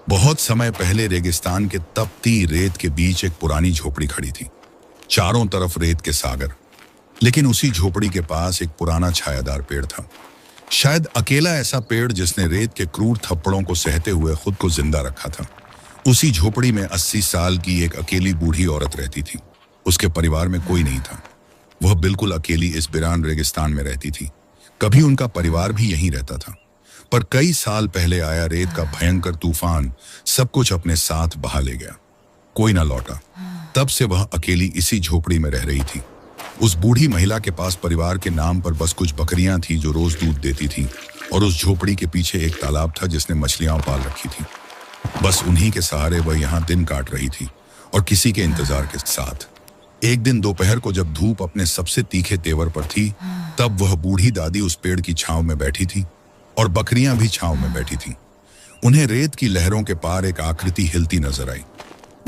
बहुत समय पहले रेगिस्तान के तपती रेत के बीच एक पुरानी झोपड़ी खड़ी थी। चारों तरफ रेत के सागर, लेकिन उसी झोपड़ी के पास एक पुराना छायादार पेड़ था। शायद अकेला ऐसा पेड़ जिसने रेत के क्रूर थप्पड़ों को सहते हुए खुद को जिंदा रखा था। उसी झोपड़ी में 80 साल की एक अकेली बूढ़ी औरत रहती थी। उसके परिवार में कोई नहीं था। वह बिल्कुल अकेली इस वीरान रेगिस्तान में रहती थी। कभी उनका परिवार भी यहीं रहता था, पर कई साल पहले आया रेत का भयंकर तूफान सब कुछ अपने साथ बहा ले गया। कोई ना लौटा। तब से वह अकेली इसी झोपड़ी में रह रही थी। उस बूढ़ी महिला के पास परिवार के नाम पर बस कुछ बकरियां थी जो रोज दूध देती थी, और उस झोपड़ी के पीछे एक तालाब था जिसने मछलियां पाल रखी थी। बस उन्हीं के सहारे वह यहाँ दिन काट रही थी, और किसी के इंतजार के साथ। एक दिन दोपहर को जब धूप अपने सबसे तीखे तेवर पर थी, तब वह बूढ़ी दादी उस पेड़ की छांव में बैठी थी, और बकरियां भी छांव में बैठी थीं। उन्हें रेत की लहरों के पार एक आकृति हिलती नजर आई।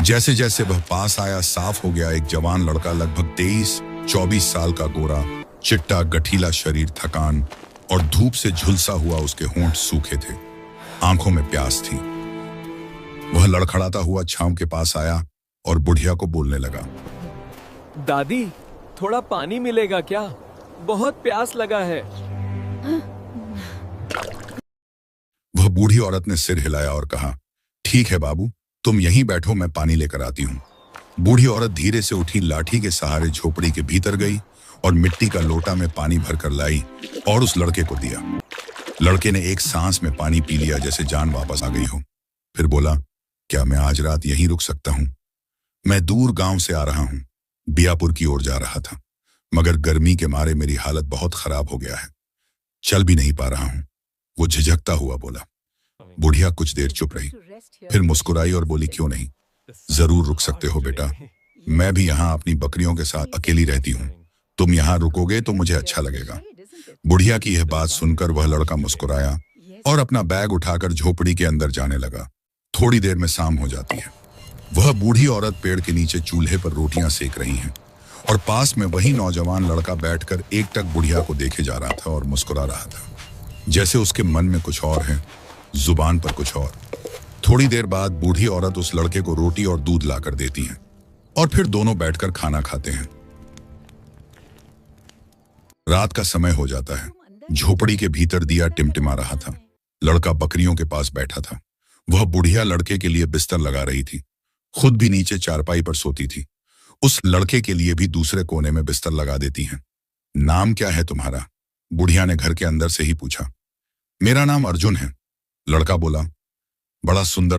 जैसे जैसे वह पास आया, साफ हो गया एक जवान लड़का, लगभग 23-24 साल का, गोरा, चिट्टा, गठीला शरीर, थकान और धूप से झुलसा हुआ। उसके होंठ सूखे थे, आंखों में प्यास थी। वह लड़खड़ाता हुआ छांव के पास आया और बुढ़िया को बोलने लगा, दादी, थोड़ा पानी मिलेगा क्या? बहुत प्यास लगा है। वह बूढ़ी औरत ने सिर हिलाया और कहा, ठीक है बाबू, तुम यहीं बैठो, मैं पानी लेकर आती हूँ। बूढ़ी औरत धीरे से उठी, लाठी के सहारे झोपड़ी के भीतर गई और मिट्टी का लोटा में पानी भरकर लाई और उस लड़के को दिया। लड़के ने एक सांस में पानी पी लिया, जैसे जान वापस आ गई हो। फिर बोला, क्या मैं आज रात यहीं रुक सकता हूँ? मैं दूर गांव से आ रहा हूँ, बियापुर की ओर जा रहा था, मगर गर्मी के मारे मेरी हालत बहुत खराब हो गया है, चल भी नहीं पा रहा हूँ। वो झिझकता हुआ बोला। बुढ़िया कुछ देर चुप रही, फिर मुस्कुराई और बोली, क्यों नहीं, जरूर रुक सकते हो बेटा। मैं भी यहाँ अपनी बकरियों के साथ अकेली रहती हूँ। तुम यहाँ रुकोगे तो मुझे अच्छा लगेगा। बुढ़िया की यह बात सुनकर वह लड़का मुस्कुराया और अपना बैग उठाकर झोपड़ी के अंदर जाने लगा। थोड़ी देर में शाम हो जाती है। वह बूढ़ी औरत पेड़ के नीचे चूल्हे पर रोटियां सेक रही हैं, और पास में वही नौजवान लड़का बैठकर एकटक बुढ़िया को देखे जा रहा था और मुस्कुरा रहा था, जैसे उसके मन में कुछ और है, जुबान पर कुछ और। थोड़ी देर बाद बूढ़ी औरत उस लड़के को रोटी और दूध लाकर देती है, और फिर दोनों बैठकर खाना खाते हैं। रात का समय हो जाता है। झोपड़ी के भीतर दिया टिमटिमा रहा था। लड़का बकरियों के पास बैठा था। वह बुढ़िया लड़के के लिए बिस्तर लगा रही थी, खुद भी नीचे चारपाई पर सोती थी। उस लड़के के लिए भी दूसरे कोने में बिस्तर लगा देती हैं। नाम क्या है तुम्हारा? बुढ़िया ने घर के अंदर से ही पूछा। मेरा नाम अर्जुन है, लड़का बोला। बड़ा सुंदर